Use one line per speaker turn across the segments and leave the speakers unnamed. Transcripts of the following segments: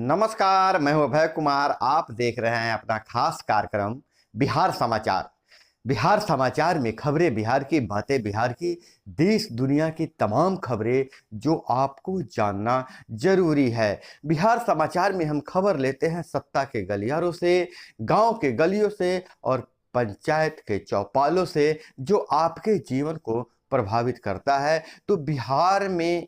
नमस्कार, मैं हूं अभय कुमार। आप देख रहे हैं अपना खास कार्यक्रम बिहार समाचार। बिहार समाचार में खबरें बिहार की, बातें बिहार की, देश दुनिया की तमाम खबरें जो आपको जानना जरूरी है। बिहार समाचार में हम खबर लेते हैं सत्ता के गलियारों से, गांव के गलियों से और पंचायत के चौपालों से, जो आपके जीवन को प्रभावित करता है। तो बिहार में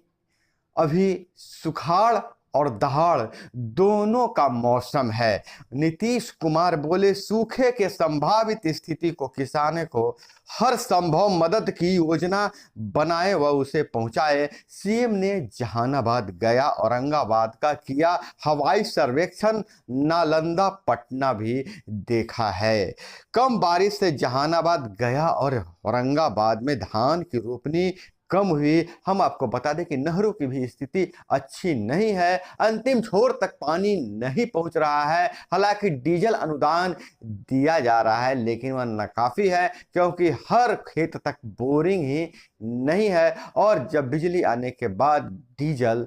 अभी सुखाड़ और दहाड़ दोनों का मौसम है। नीतीश कुमार बोले सूखे के संभावित स्थिति को किसानों को हर संभव मदद की योजना बनाए व उसे पहुंचाए। सीएम ने जहानाबाद, गया, औरंगाबाद का किया हवाई सर्वेक्षण, नालंदा, पटना भी देखा है। कम बारिश से जहानाबाद, गया और औरंगाबाद में धान की रोपनी कम हुई। हम आपको बता दें कि नहरों की भी स्थिति अच्छी नहीं है, अंतिम छोर तक पानी नहीं पहुंच रहा है। हालांकि डीजल अनुदान दिया जा रहा है, लेकिन वह नाकाफी है क्योंकि हर खेत तक बोरिंग ही नहीं है और जब बिजली आने के बाद डीजल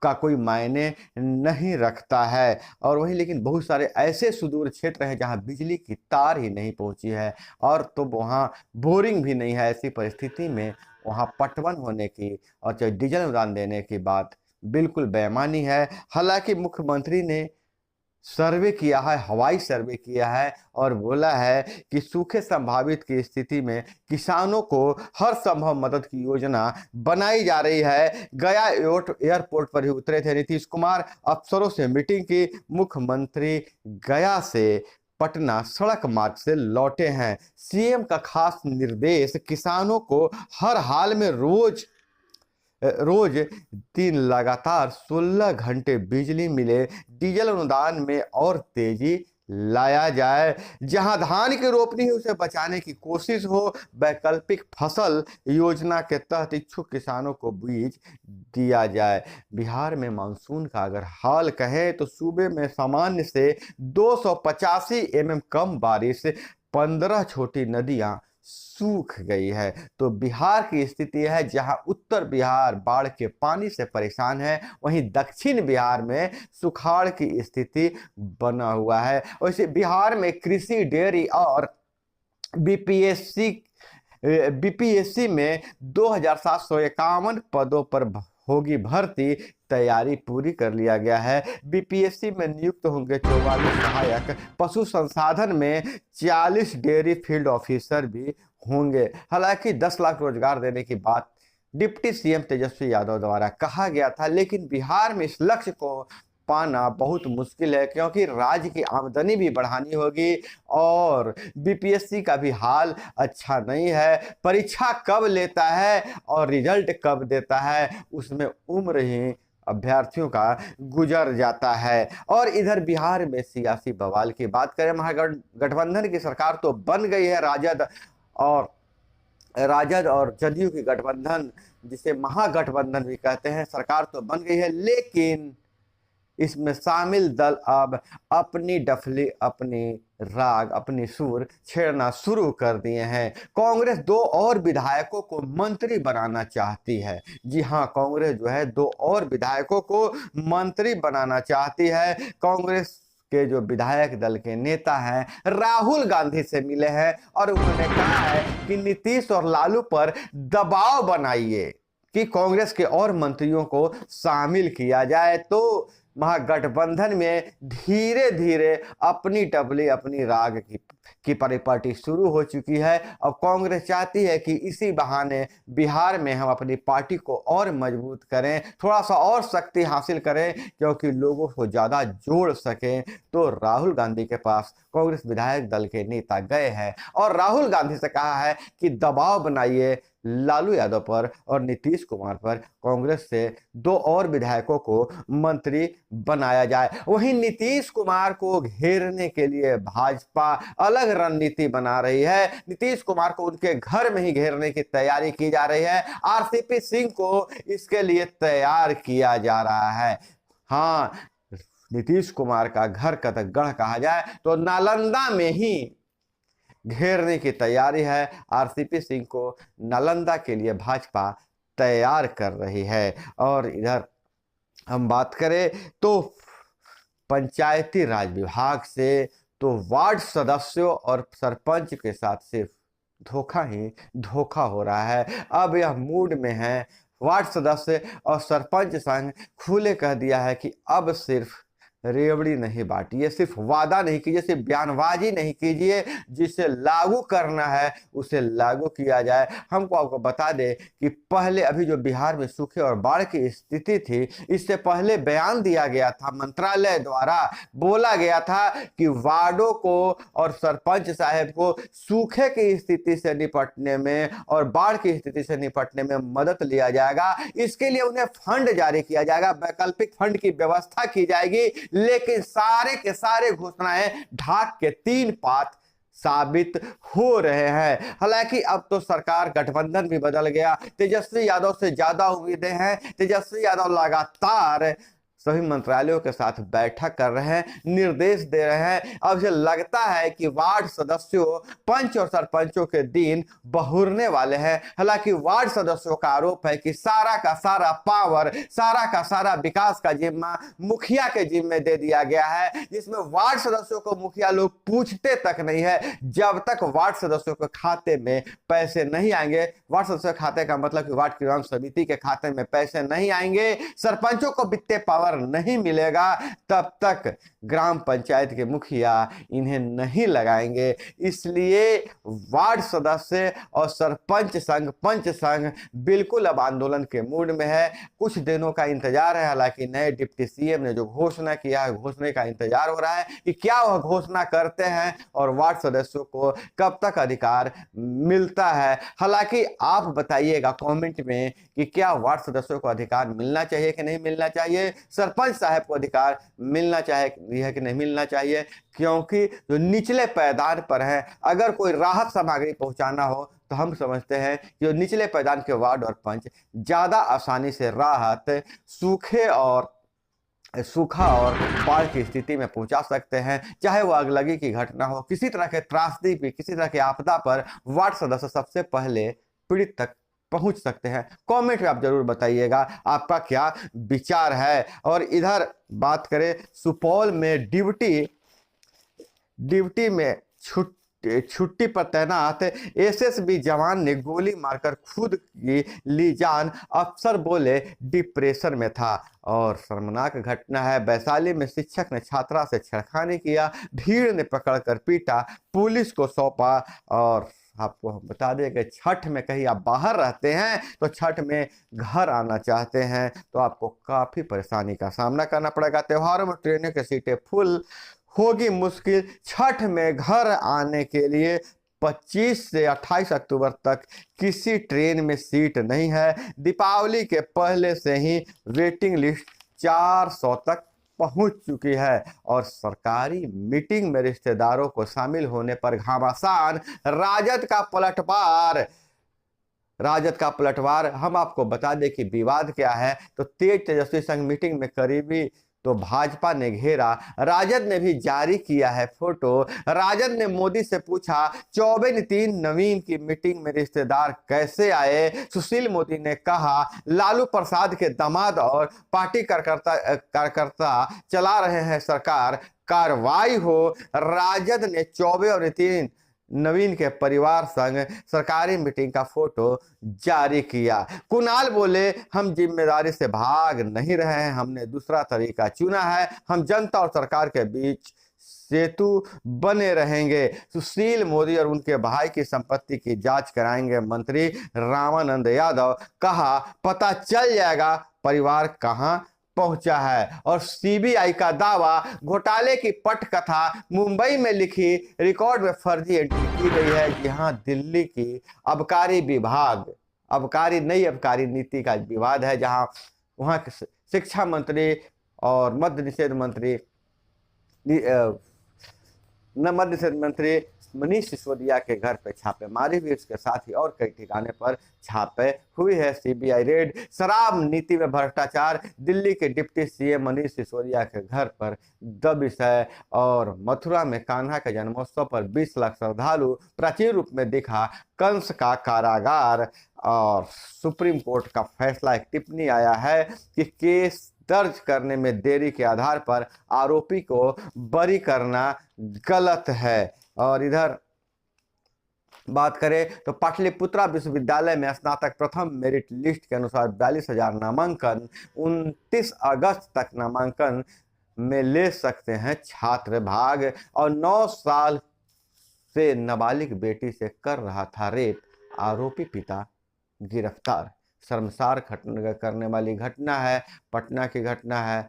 का कोई मायने नहीं रखता है। और वहीं लेकिन बहुत सारे ऐसे सुदूर क्षेत्र हैं जहां बिजली की तार ही नहीं पहुंची है और तो वहां बोरिंग भी नहीं है। ऐसी परिस्थिति में वहां पटवन होने की और चाहे डीजल अनुदान देने की बात बिल्कुल बेईमानी है। हालांकि मुख्यमंत्री ने सर्वे किया है, हवाई सर्वे किया है और बोला है कि सूखे संभावित की स्थिति में किसानों को हर संभव मदद की योजना बनाई जा रही है। गया एयरपोर्ट पर ही उतरे थे नीतीश कुमार, अफसरों से मीटिंग की। मुख्यमंत्री गया से पटना सड़क मार्ग से लौटे हैं। सीएम का खास निर्देश, किसानों को हर हाल में रोज रोज तीन लगातार 16 घंटे बिजली मिले, डीजल अनुदान में और तेजी लाया जाए। जहां धान की रोपनी है उसे बचाने की कोशिश हो, वैकल्पिक फसल योजना के तहत इच्छुक किसानों को बीज दिया जाए। बिहार में मानसून का अगर हाल कहें तो सूबे में सामान्य से 285 mm कम बारिश, 15 छोटी नदियां सूख गई है। तो बिहार की स्थिति है जहां उत्तर बिहार बाढ़ के पानी से परेशान है, वहीं दक्षिण बिहार में सुखाड़ की स्थिति बना हुआ है। वैसे बिहार में कृषि, डेयरी और बीपीएससी बीपीएससी में 2751 पदों पर होगी भर्ती, तैयारी पूरी कर लिया गया है। बीपीएससी में नियुक्त होंगे 44 सहायक, पशु संसाधन में 40 डेयरी फील्ड ऑफिसर भी होंगे। हालांकि 10 लाख रोजगार देने की बात डिप्टी सीएम तेजस्वी यादव द्वारा कहा गया था, लेकिन बिहार में इस लक्ष्य को पाना बहुत मुश्किल है क्योंकि राज्य की आमदनी भी बढ़ानी होगी और बीपीएससी का भी हाल अच्छा नहीं है। परीक्षा कब लेता है और रिजल्ट कब देता है, उसमें उम्र ही अभ्यर्थियों का गुजर जाता है। और इधर बिहार में सियासी बवाल की बात करें, महागठबंधन की सरकार तो बन गई है। और राजद और जदयू की गठबंधन, जिसे महागठबंधन भी कहते हैं, सरकार तो बन गई है, लेकिन इसमें शामिल दल अब अपनी डफली, अपनी राग, अपनी सुर छेड़ना शुरू कर दिए हैं। कांग्रेस 2 और विधायकों को मंत्री बनाना चाहती है। जी हां, कांग्रेस जो है 2 और विधायकों को मंत्री बनाना चाहती है। कांग्रेस के जो विधायक दल के नेता हैं राहुल गांधी से मिले हैं और उन्होंने कहा है कि नीतीश और लालू पर दबाव बनाइए कि कांग्रेस के और मंत्रियों को शामिल किया जाए। तो महागठबंधन में धीरे धीरे अपनी टबली, अपनी राग की परिपाटी शुरू हो चुकी है। अब कांग्रेस चाहती है कि इसी बहाने बिहार में हम अपनी पार्टी को और मजबूत करें, थोड़ा सा और शक्ति हासिल करें क्योंकि लोगों को ज़्यादा जोड़ सकें। तो राहुल गांधी के पास कांग्रेस विधायक दल के नेता गए हैं और राहुल गांधी से कहा है कि दबाव बनाइए लालू यादव पर और नीतीश कुमार पर, कांग्रेस से 2 और विधायकों को मंत्री बनाया जाए। वहीं नीतीश कुमार को घेरने के लिए भाजपा अलग रणनीति बना रही है। नीतीश कुमार को उनके घर में ही घेरने की तैयारी की जा रही है। आरसीपी सिंह को इसके लिए तैयार किया जा रहा है। हाँ, नीतीश कुमार का घर का गढ़ कहा जाए तो नालंदा में ही घेरने की तैयारी है। आरसीपी सिंह को नालंदा के लिए भाजपा तैयार कर रही है। और इधर हम बात करें तो पंचायती राज विभाग से, तो वार्ड सदस्यों और सरपंच के साथ सिर्फ धोखा ही धोखा हो रहा है। अब यह मूड में है। वार्ड सदस्य और सरपंच संघ खुले कह दिया है कि अब सिर्फ रेवड़ी नहीं बांटिए, सिर्फ वादा नहीं कीजिए, सिर्फ बयानबाजी नहीं कीजिए, जिसे लागू करना है उसे लागू किया जाए। हमको आपको बता दें कि पहले अभी जो बिहार में सूखे और बाढ़ की स्थिति थी, इससे पहले बयान दिया गया था, मंत्रालय द्वारा बोला गया था कि वार्डों को और सरपंच साहब को सूखे की स्थिति से निपटने में और बाढ़ की स्थिति से निपटने में मदद लिया जाएगा। इसके लिए उन्हें फंड जारी किया जाएगा, वैकल्पिक फंड की व्यवस्था की जाएगी। लेकिन सारे के सारे घोषणाएं ढाक के तीन पात साबित हो रहे हैं। हालांकि अब तो सरकार गठबंधन भी बदल गया, तेजस्वी यादव से ज्यादा उम्मीदें हैं। तेजस्वी यादव लगातार सभी मंत्रालयों के साथ बैठक कर रहे हैं, निर्देश दे रहे हैं। अब मुझे लगता है कि वार्ड सदस्यों, पंच और सरपंचों के दिन बहुरने वाले हैं। हालांकि वार्ड सदस्यों का आरोप है कि सारा का सारा पावर, सारा का सारा विकास का जिम्मा मुखिया के जिम्मे दे दिया गया है, जिसमें वार्ड सदस्यों को मुखिया लोग पूछते तक नहीं है। जब तक वार्ड सदस्यों के खाते में पैसे नहीं आएंगे, वार्ड सदस्य खाते का मतलब कि वार्ड क्रियान्वयन समिति के खाते में पैसे नहीं आएंगे, सरपंचों को वित्तीय पावर नहीं मिलेगा, तब तक ग्राम पंचायत के मुखिया इन्हें नहीं लगाएंगे। इसलिए वार्ड सदस्य और सरपंच संघ, पंच संघ बिल्कुल अब आंदोलन के मूड में है। कुछ दिनों का इंतजार है। हालांकि नए डिप्टी सीएम ने जो घोषणा किया है, घोषणा का इंतजार हो रहा है कि क्या वह घोषणा करते हैं और वार्ड सदस्यों को कब तक अधिकार मिलता है। हालांकि आप बताइएगा कमेंट में कि क्या वार्ड सदस्यों को अधिकार मिलना चाहिए कि नहीं मिलना चाहिए, सरपंच साहब को अधिकार मिलना चाहिए कि नहीं मिलना चाहिए। क्योंकि जो निचले पायदान पर है, अगर कोई राहत सामग्री पहुंचाना हो तो हम समझते हैं कि जो निचले पायदान के वार्ड और पंच ज्यादा आसानी से राहत सूखा और बाढ़ की स्थिति में पहुंचा सकते हैं। चाहे वो अगलगी की घटना हो, किसी तरह के त्रासदी पे, किसी तरह की आपदा पर वार्ड सदस्य सबसे पहले पीड़ित तक पहुंच सकते हैं। कमेंट में आप जरूर बताइएगा आपका क्या विचार है। और इधर बात करें, सुपौल में ड्यूटी में छुट्टी पर तैनात एसएसबी जवान ने गोली मारकर खुद की ली जान। अफसर बोले डिप्रेशन में था। और शर्मनाक घटना है, वैशाली में शिक्षक ने छात्रा से छेड़खानी किया, भीड़ ने पकड़कर पीटा, पुलिस को सौंपा। और आपको हम बता दें कि छठ में कहीं आप बाहर रहते हैं तो छठ में घर आना चाहते हैं तो आपको काफ़ी परेशानी का सामना करना पड़ेगा। त्योहारों में ट्रेनों की सीटें फुल होगी मुश्किल। छठ में घर आने के लिए 25 से 28 अक्टूबर तक किसी ट्रेन में सीट नहीं है। दीपावली के पहले से ही वेटिंग लिस्ट 400 तक पहुंच चुकी है। और सरकारी मीटिंग में रिश्तेदारों को शामिल होने पर घमासान। राजद का पलटवार। हम आपको बता दें कि विवाद क्या है। तो तेजस्वी संघ मीटिंग में करीबी तो भाजपा ने घेरा, राजद ने भी जारी किया है फोटो। राजद ने मोदी से पूछा, चौबे नितिन नवीन की मीटिंग में रिश्तेदार कैसे आए। सुशील मोदी ने कहा, लालू प्रसाद के दामाद और पार्टी कार्यकर्ता चला रहे हैं सरकार, कार्रवाई हो। राजद ने चौबे और नितिन नवीन के परिवार संग सरकारी मीटिंग का फोटो जारी किया। कुणाल बोले, हम जिम्मेदारी से भाग नहीं रहे हैं, हमने दूसरा तरीका चुना है, हम जनता और सरकार के बीच सेतु बने रहेंगे। सुशील मोदी और उनके भाई की संपत्ति की जांच कराएंगे मंत्री रामानंद यादव। कहा, पता चल जाएगा परिवार कहां पहुंचा है। और सीबीआई का दावा, घोटाले की पटकथा मुंबई में लिखी, रिकॉर्ड में फर्जी एंट्री की गई है। जी हां, दिल्ली की आबकारी विभाग, नई आबकारी नीति का विवाद है, जहां वहां शिक्षा मंत्री और मद्य निषेध मंत्री मनीष सिसोदिया के घर पे छापेमारी हुई। इसके साथ ही और कई ठिकाने पर छापे हुई है सीबीआई रेड। शराब नीति में भ्रष्टाचार, दिल्ली के डिप्टी सीएम मनीष सिसोदिया के घर पर दबिश है। और मथुरा में कान्हा के जन्मोत्सव पर 20 लाख श्रद्धालु, प्राचीन रूप में दिखा कंस का कारागार। और सुप्रीम कोर्ट का फैसला, एक टिप्पणी आया है कि केस दर्ज करने में देरी के आधार पर आरोपी को बरी करना गलत है। और इधर बात करें तो पाटलिपुत्रा विश्वविद्यालय में स्नातक प्रथम मेरिट लिस्ट के अनुसार 42,000 नामांकन 29 अगस्त तक नामांकन में ले सकते हैं छात्र भाग। और 9 साल से नाबालिग बेटी से कर रहा था रेप, आरोपी पिता गिरफ्तार। शर्मसार करने वाली घटना है, पटना की घटना है।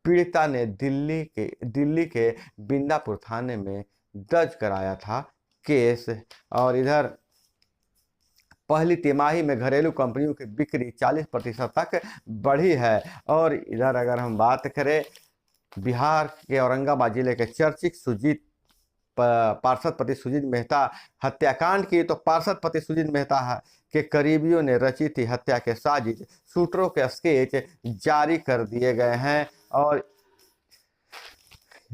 पीड़िता ने दिल्ली के बिंदापुर थाने में दर्ज कराया था केस। और इधर पहली तिमाही में घरेलू कंपनियों की बिक्री 40% तक बढ़ी है। और इधर अगर हम बात करें बिहार के औरंगाबाद जिले के चर्चित पार्षद पति सुजीत मेहता हत्याकांड की, तो पार्षद पति सुजीत मेहता के करीबियों ने रची थी हत्या के साजिश। शूटरों के स्केच जारी कर दिए गए हैं। और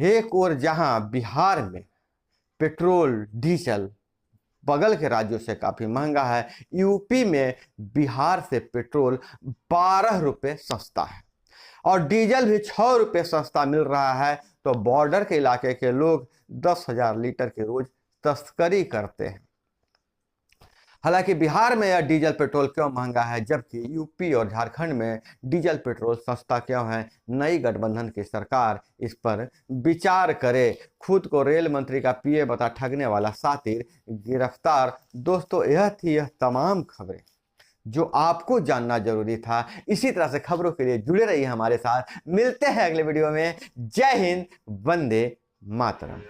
एक और जहां बिहार में पेट्रोल डीजल बगल के राज्यों से काफी महंगा है, यूपी में बिहार से पेट्रोल 12 रुपये सस्ता है और डीजल भी 6 रुपये सस्ता मिल रहा है। तो बॉर्डर के इलाके के लोग 10,000 लीटर की रोज तस्करी करते हैं। हालांकि बिहार में यह डीजल पेट्रोल क्यों महंगा है जबकि यूपी और झारखंड में डीजल पेट्रोल सस्ता क्यों है? नई गठबंधन की सरकार इस पर विचार करे। खुद को रेल मंत्री का पीए बता ठगने वाला सातिर गिरफ्तार। दोस्तों, यह थी यह तमाम खबरें जो आपको जानना जरूरी था। इसी तरह से खबरों के लिए जुड़े रहिए हमारे साथ। मिलते हैं अगले वीडियो में। जय हिंद, वंदे मातरम।